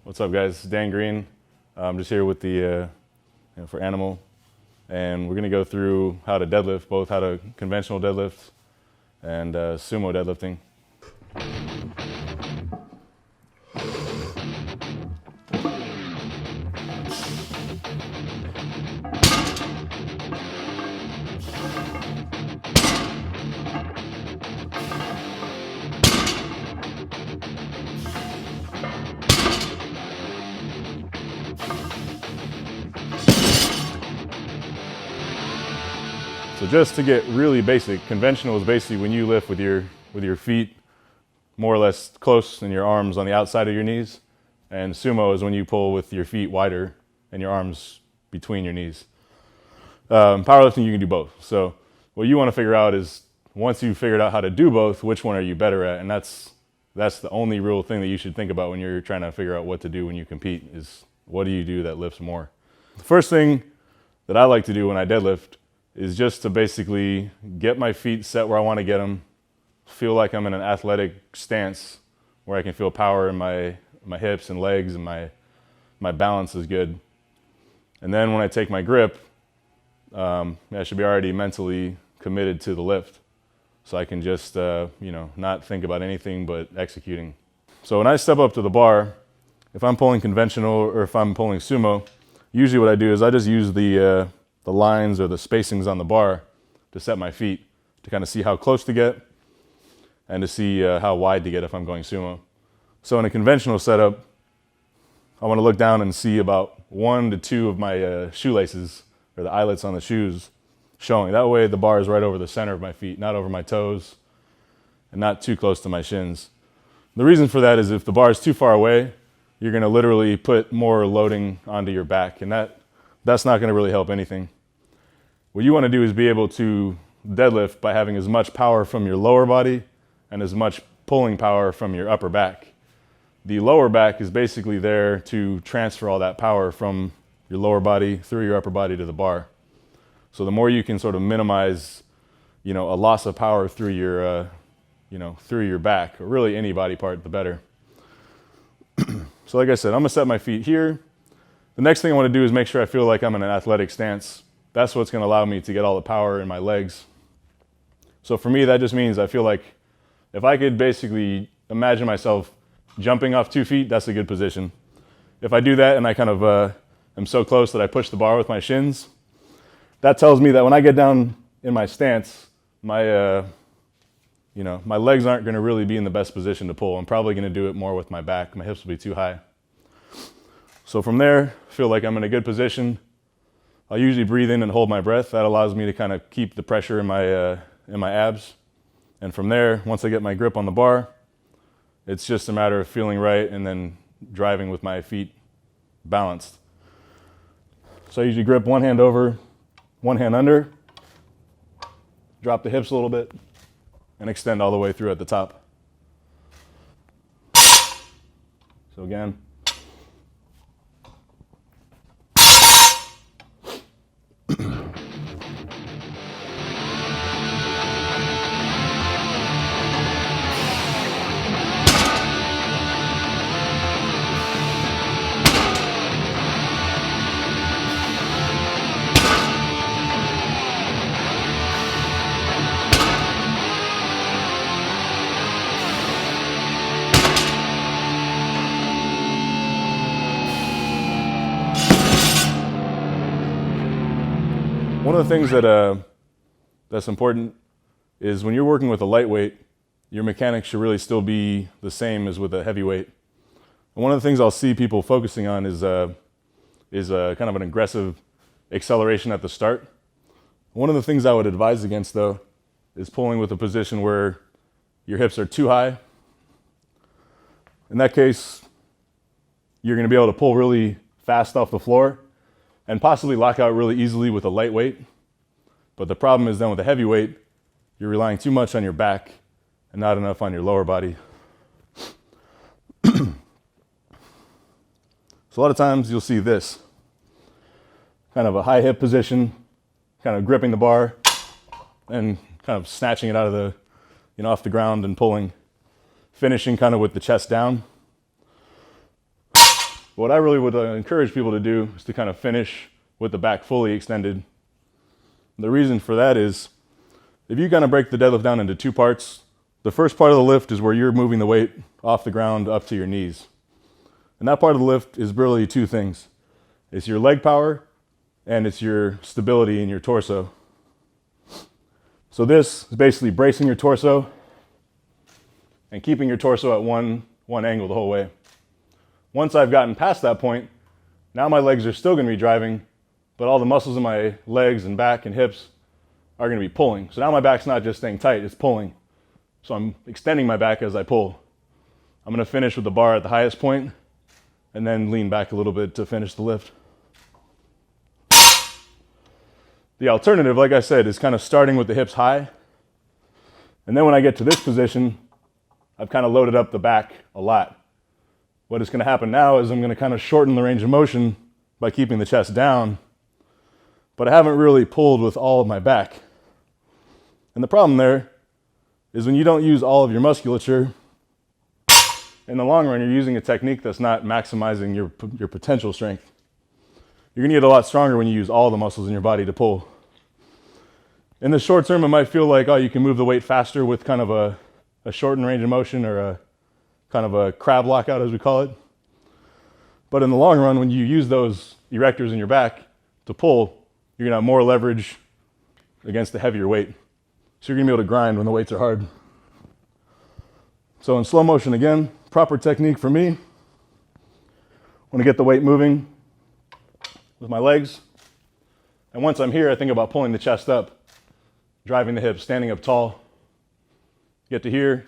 What's up, guys? Dan Green. I'm just here with the for Animal, and we're gonna go through how to deadlift, both how to conventional deadlift and sumo deadlifting. So just to get really basic, conventional is basically when you lift with your feet more or less close and your arms on the outside of your knees. And sumo is when you pull with your feet wider and your arms between your knees. Powerlifting, you can do both. So what you want to figure out is, once you've figured out how to do both, which one are you better at? And that's the only real thing that you should think about when you're trying to figure out what to do when you compete, is what do you do that lifts more? The first thing that I like to do when I deadlift is just to basically get my feet set where I want to get them, feel like I'm in an athletic stance where I can feel power in my hips and legs, and my balance is good. And then when I take my grip, I should be already mentally committed to the lift, so I can just not think about anything but executing. So when I step up to the bar, if I'm pulling conventional or if I'm pulling sumo, usually what I do is I just use the lines or the spacings on the bar to set my feet, to kind of see how close to get and to see how wide to get if I'm going sumo. So in a conventional setup, I want to look down and see about 1 to 2 of my shoelaces, or the eyelets on the shoes, showing. That way the bar is right over the center of my feet, not over my toes and not too close to my shins. The reason for that is if the bar is too far away, you're going to literally put more loading onto your back, and that's not going to really help anything. What you want to do is be able to deadlift by having as much power from your lower body and as much pulling power from your upper back. The lower back is basically there to transfer all that power from your lower body through your upper body to the bar. So the more you can sort of minimize, a loss of power through your, through your back, or really any body part, the better. So like I said, I'm gonna set my feet here. The next thing I want to do is make sure I feel like I'm in an athletic stance. That's what's going to allow me to get all the power in my legs. So for me, that just means I feel like if I could basically imagine myself jumping off 2 feet, that's a good position. If I do that and I kind of am so close that I push the bar with my shins, that tells me that when I get down in my stance, my legs aren't going to really be in the best position to pull. I'm probably going to do it more with my back. My hips will be too high. So from there, I feel like I'm in a good position. I'll usually breathe in and hold my breath. That allows me to kind of keep the pressure in my abs. And from there, once I get my grip on the bar, it's just a matter of feeling right and then driving with my feet balanced. So I usually grip one hand over, one hand under, drop the hips a little bit, and extend all the way through at the top. So again. One of the things that's important is when you're working with a lightweight, your mechanics should really still be the same as with a heavyweight. And one of the things I'll see people focusing on is kind of an aggressive acceleration at the start. One of the things I would advise against, though, is pulling with a position where your hips are too high. In that case, you're going to be able to pull really fast off the floor and possibly lock out really easily with a lightweight. But the problem is then with a heavyweight, you're relying too much on your back and not enough on your lower body. So a lot of times you'll see this, kind of a high hip position, kind of gripping the bar and kind of snatching it out of the, off the ground and pulling, finishing kind of with the chest down. What I really would encourage people to do is to kind of finish with the back fully extended. The reason for that is if you kind of break the deadlift down into two parts, the first part of the lift is where you're moving the weight off the ground up to your knees. And that part of the lift is really two things. It's your leg power and it's your stability in your torso. So this is basically bracing your torso and keeping your torso at one angle the whole way. Once I've gotten past that point, now my legs are still going to be driving, but all the muscles in my legs and back and hips are going to be pulling. So now my back's not just staying tight, it's pulling. So I'm extending my back as I pull. I'm going to finish with the bar at the highest point and then lean back a little bit to finish the lift. The alternative, like I said, is kind of starting with the hips high. And then when I get to this position, I've kind of loaded up the back a lot. What is going to happen now is I'm going to kind of shorten the range of motion by keeping the chest down, but I haven't really pulled with all of my back. And the problem there is when you don't use all of your musculature, in the long run, you're using a technique that's not maximizing your potential strength. You're going to get a lot stronger when you use all the muscles in your body to pull. In the short term, it might feel like, oh, you can move the weight faster with kind of a shortened range of motion or a kind of a crab lockout, as we call it. But in the long run, when you use those erectors in your back to pull, you're going to have more leverage against the heavier weight. So you're going to be able to grind when the weights are hard. So in slow motion again, proper technique for me. Want to get the weight moving with my legs. And once I'm here, I think about pulling the chest up, driving the hips, standing up tall. Get to here,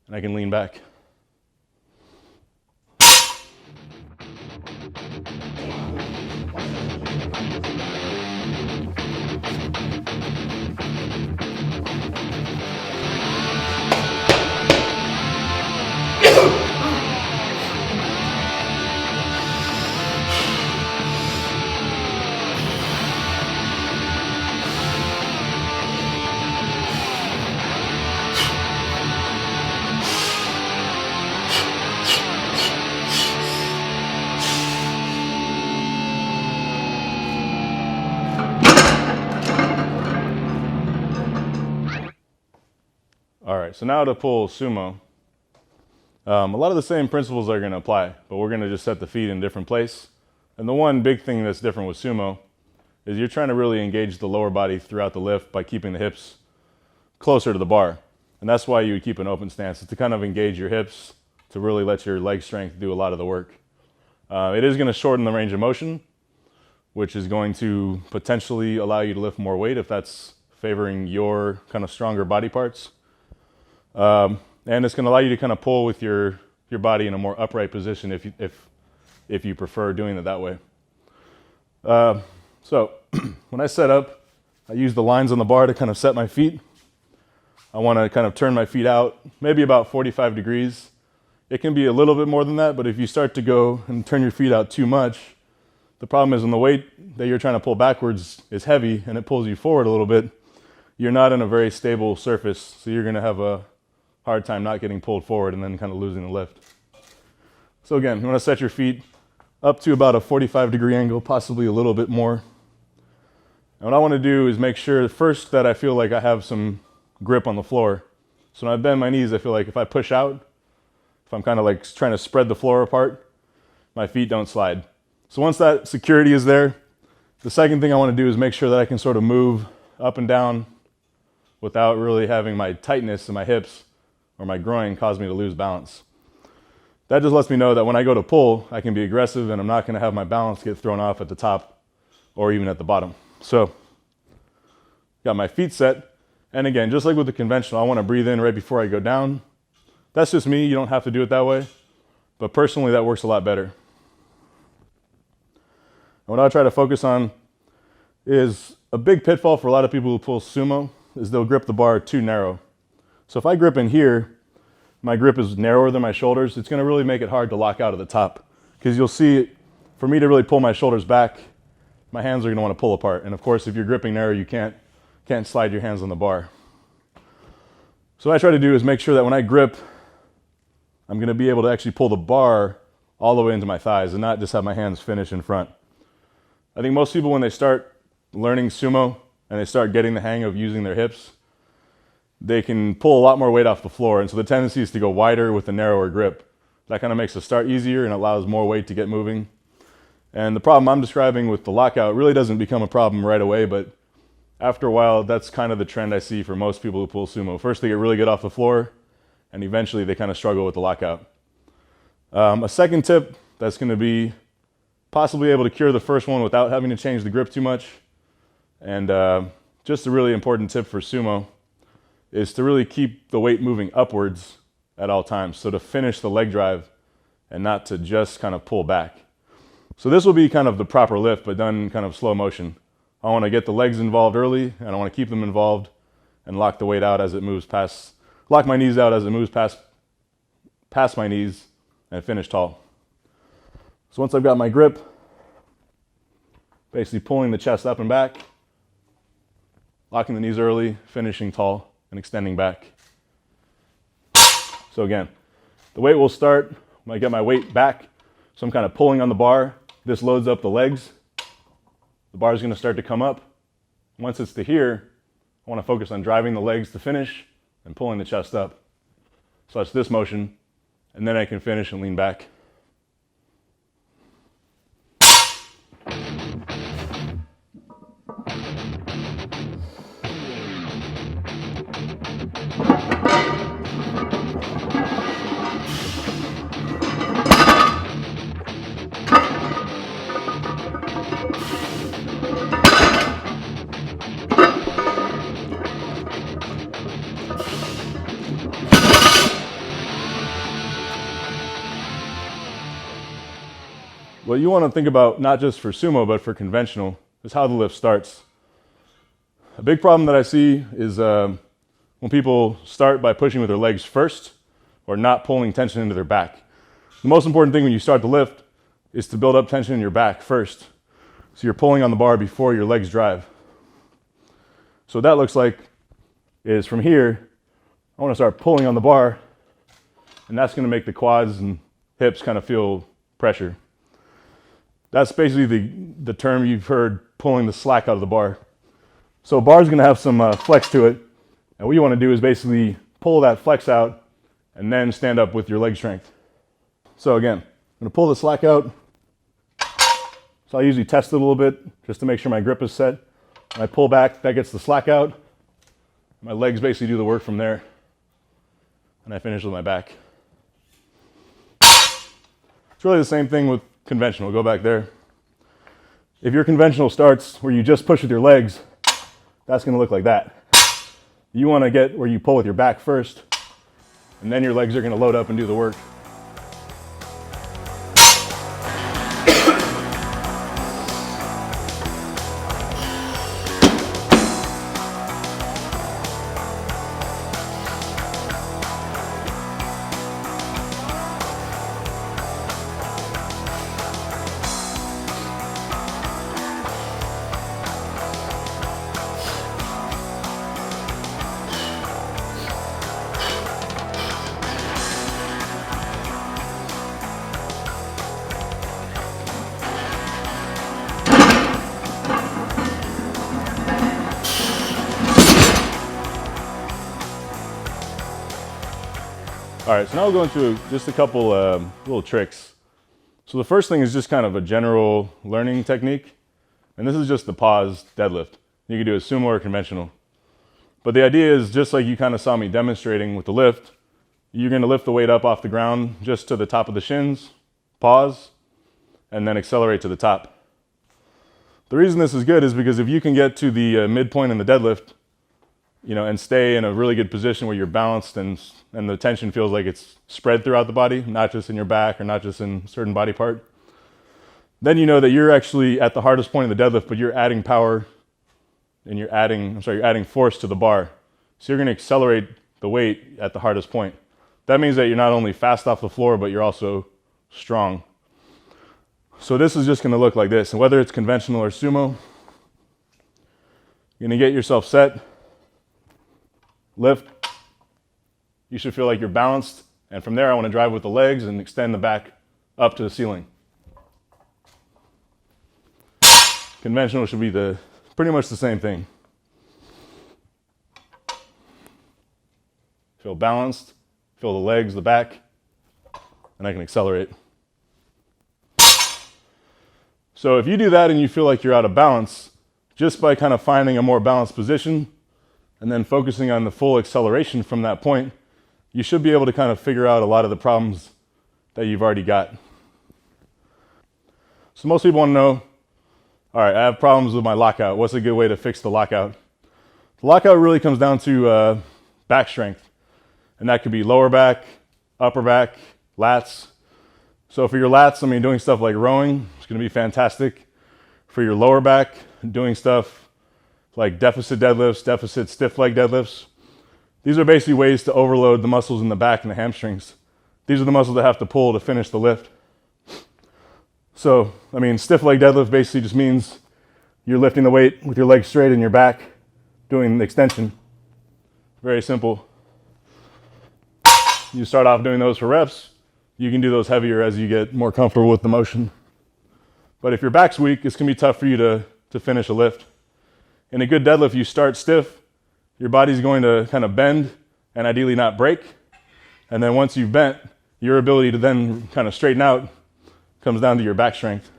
and I can lean back. All right, so now to pull sumo. A lot of the same principles are going to apply, but we're going to just set the feet in a different place. And the one big thing that's different with sumo is you're trying to really engage the lower body throughout the lift by keeping the hips closer to the bar. And that's why you would keep an open stance, is to kind of engage your hips to really let your leg strength do a lot of the work. It is going to shorten the range of motion, which is going to potentially allow you to lift more weight if that's favoring your kind of stronger body parts. And it's going to allow you to kind of pull with your body in a more upright position if you prefer doing it that way. So when I set up, I use the lines on the bar to kind of set my feet. I want to kind of turn my feet out, maybe about 45 degrees. It can be a little bit more than that, but if you start to go and turn your feet out too much, the problem is when the weight that you're trying to pull backwards is heavy and it pulls you forward a little bit, you're not in a very stable surface, so you're going to have a hard time not getting pulled forward and then kind of losing the lift. So again, you want to set your feet up to about a 45-degree angle, possibly a little bit more. And what I want to do is make sure first that I feel like I have some grip on the floor. So when I bend my knees, I feel like if I push out, if I'm kind of like trying to spread the floor apart, my feet don't slide. So once that security is there, the second thing I want to do is make sure that I can sort of move up and down without really having my tightness in my hips or my groin cause me to lose balance. That just lets me know that when I go to pull, I can be aggressive and I'm not going to have my balance get thrown off at the top or even at the bottom. So, got my feet set. And again, just like with the conventional, I want to breathe in right before I go down. That's just me. You don't have to do it that way. But personally, that works a lot better. And what I try to focus on is a big pitfall for a lot of people who pull sumo is they'll grip the bar too narrow. So if I grip in here, my grip is narrower than my shoulders, it's going to really make it hard to lock out at the top. Because you'll see, for me to really pull my shoulders back, my hands are going to want to pull apart. And of course, if you're gripping narrow, you can't slide your hands on the bar. So what I try to do is make sure that when I grip, I'm going to be able to actually pull the bar all the way into my thighs and not just have my hands finish in front. I think most people, when they start learning sumo and they start getting the hang of using their hips, they can pull a lot more weight off the floor. And so the tendency is to go wider with a narrower grip. That kind of makes the start easier and allows more weight to get moving. And the problem I'm describing with the lockout really doesn't become a problem right away, but after a while, that's kind of the trend I see for most people who pull sumo. First, they get really good off the floor, and eventually they kind of struggle with the lockout. A second tip that's going to be possibly able to cure the first one without having to change the grip too much, and just a really important tip for sumo, is to really keep the weight moving upwards at all times. So to finish the leg drive and not to just kind of pull back. So this will be kind of the proper lift, but done in kind of slow motion. I want to get the legs involved early, and I want to keep them involved and lock the weight out as it moves past, lock my knees out as it moves past my knees and finish tall. So once I've got my grip, basically pulling the chest up and back, locking the knees early, finishing tall, and extending back. So again, the weight will start when I get my weight back. So I'm kind of pulling on the bar. This loads up the legs. The bar is going to start to come up. Once it's to here, I want to focus on driving the legs to finish and pulling the chest up. So that's this motion, and then I can finish and lean back. What you want to think about, not just for sumo, but for conventional, is how the lift starts. A big problem that I see is when people start by pushing with their legs first or not pulling tension into their back. The most important thing when you start the lift is to build up tension in your back first. So you're pulling on the bar before your legs drive. So what that looks like is from here, I want to start pulling on the bar, and that's going to make the quads and hips kind of feel pressure. That's basically the term you've heard, pulling the slack out of the bar. So a bar is going to have some flex to it, and what you want to do is basically pull that flex out and then stand up with your leg strength. So again, I'm going to pull the slack out. So I usually test it a little bit just to make sure my grip is set. When I pull back, that gets the slack out. My legs basically do the work from there, and I finish with my back. It's really the same thing with conventional. Go back there. If your conventional starts where you just push with your legs, that's going to look like that. You want to get where you pull with your back first, and then your legs are going to load up and do the work. All right, so now we'll go into just a couple little tricks. So the first thing is just kind of a general learning technique. And this is just the Paws Deadlift. You can do a sumo or conventional. But the idea is just like you kind of saw me demonstrating with the lift, you're going to lift the weight up off the ground just to the top of the shins, pause, and then accelerate to the top. The reason this is good is because if you can get to the midpoint in the deadlift, and stay in a really good position where you're balanced and the tension feels like it's spread throughout the body, not just in your back or not just in a certain body part, then you know that you're actually at the hardest point of the deadlift, but you're adding power and you're adding force to the bar. So you're going to accelerate the weight at the hardest point. That means that you're not only fast off the floor, but you're also strong. So this is just going to look like this. And whether it's conventional or sumo, you're going to get yourself set. Lift. You should feel like you're balanced. And from there, I want to drive with the legs and extend the back up to the ceiling. Conventional should be pretty much the same thing. Feel balanced, feel the legs, the back, and I can accelerate. So if you do that and you feel like you're out of balance, just by kind of finding a more balanced position and then focusing on the full acceleration from that point, you should be able to kind of figure out a lot of the problems that you've already got. So most people want to know, all right, I have problems with my lockout. What's a good way to fix the lockout? The lockout really comes down to back strength. And that could be lower back, upper back, lats. So for your lats, I mean, doing stuff like rowing is going to be fantastic. For your lower back, doing stuff like deficit deadlifts, deficit stiff leg deadlifts. These are basically ways to overload the muscles in the back and the hamstrings. These are the muscles that have to pull to finish the lift. So, I mean, stiff leg deadlift basically just means you're lifting the weight with your legs straight in your back, doing the extension. Very simple. You start off doing those for reps. You can do those heavier as you get more comfortable with the motion. But if your back's weak, it's going to be tough for you to finish a lift. In a good deadlift, you start stiff. Your body's going to kind of bend and ideally not break. And then once you've bent, your ability to then kind of straighten out comes down to your back strength.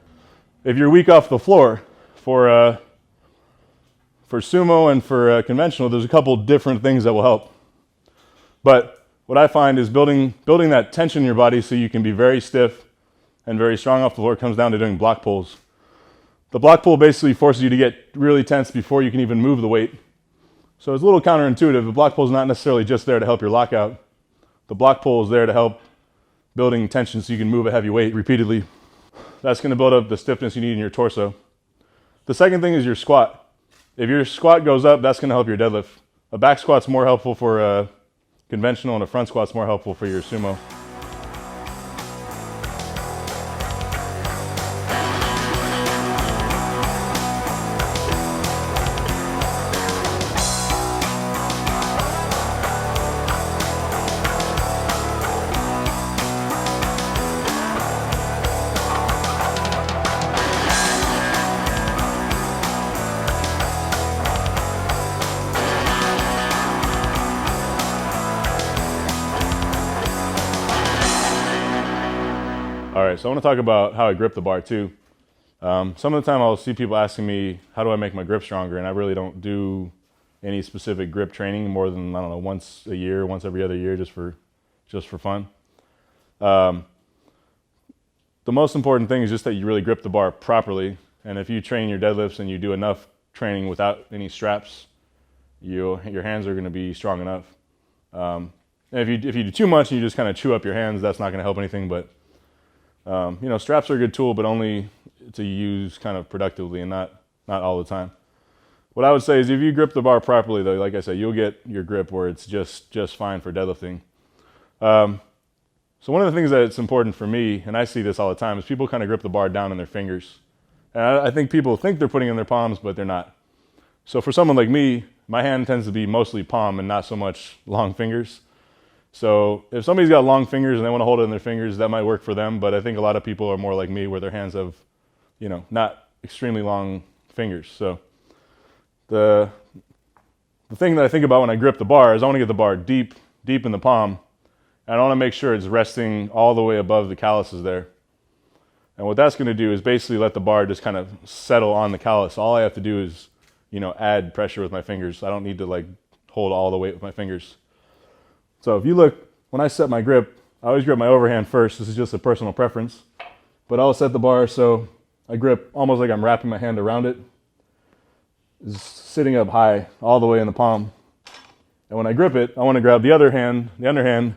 If you're weak off the floor, for sumo and for conventional, there's a couple different things that will help. But what I find is building that tension in your body so you can be very stiff and very strong off the floor comes down to doing block pulls. The block pull basically forces you to get really tense before you can even move the weight. So it's a little counterintuitive. The block pull is not necessarily just there to help your lockout. The block pull is there to help building tension so you can move a heavy weight repeatedly. That's going to build up the stiffness you need in your torso. The second thing is your squat. If your squat goes up, that's going to help your deadlift. A back squat's more helpful for conventional, and a front squat's more helpful for your sumo. All right, so I want to talk about how I grip the bar too. Some of the time I'll see people asking me, how do I make my grip stronger? And I really don't do any specific grip training more than, I don't know, once a year, once every other year, just for fun. The most important thing is just that you really grip the bar properly. And if you train your deadlifts and you do enough training without any straps, your hands are going to be strong enough. And if you do too much and you just kind of chew up your hands, that's not going to help anything. But straps are a good tool, but only to use kind of productively and not all the time. What I would say is if you grip the bar properly, though, like I said, you'll get your grip where it's just fine for deadlifting. So one of the things that's important for me, and I see this all the time, is people kind of grip the bar down in their fingers. And I think people think they're putting it in their palms, but they're not. So for someone like me, my hand tends to be mostly palm and not so much long fingers. So if somebody's got long fingers and they want to hold it in their fingers, that might work for them. But I think a lot of people are more like me, where their hands have, not extremely long fingers. So the thing that I think about when I grip the bar is I want to get the bar deep in the palm. And I want to make sure it's resting all the way above the calluses there. And what that's going to do is basically let the bar just kind of settle on the callus. All I have to do is, add pressure with my fingers. I don't need to hold all the weight with my fingers. So if you look, when I set my grip, I always grip my overhand first. This is just a personal preference. But I'll set the bar so I grip almost like I'm wrapping my hand around it. It's sitting up high, all the way in the palm. And when I grip it, I want to grab the underhand,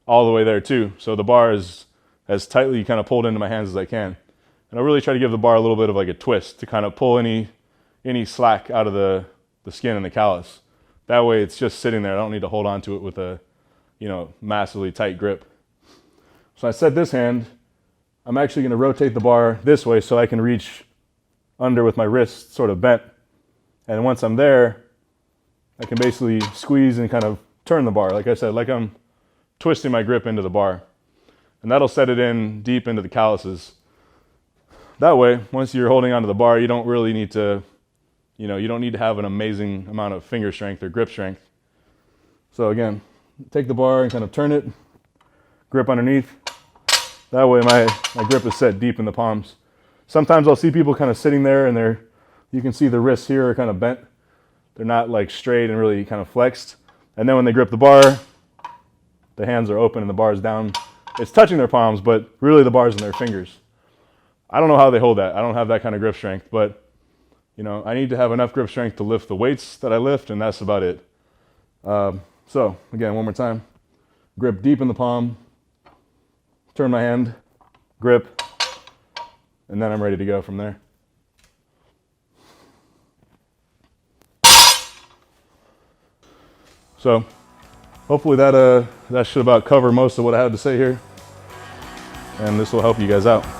all the way there too. So the bar is as tightly kind of pulled into my hands as I can. And I really try to give the bar a little bit of a twist to kind of pull any slack out of the skin and the callus. That way it's just sitting there. I don't need to hold on to it with a massively tight grip. So I set this hand, I'm actually going to rotate the bar this way so I can reach under with my wrist sort of bent. And once I'm there, I can basically squeeze and kind of turn the bar. Like I said, like I'm twisting my grip into the bar. and that'll set it in deep into the calluses. That way, once you're holding onto the bar, you don't really need to, you don't need to have an amazing amount of finger strength or grip strength. So again, take the bar and kind of turn it, grip underneath. That way my grip is set deep in the palms. Sometimes I'll see people kind of sitting there and you can see the wrists here are kind of bent. They're not like straight and really kind of flexed. And then when they grip the bar, the hands are open and the bar's down. It's touching their palms, but really the bar's in their fingers. I don't know how they hold that. I don't have that kind of grip strength, but I need to have enough grip strength to lift the weights that I lift, and that's about it. So again, one more time. Grip deep in the palm, turn my hand, grip, and then I'm ready to go from there. So hopefully that should about cover most of what I had to say here, and this will help you guys out.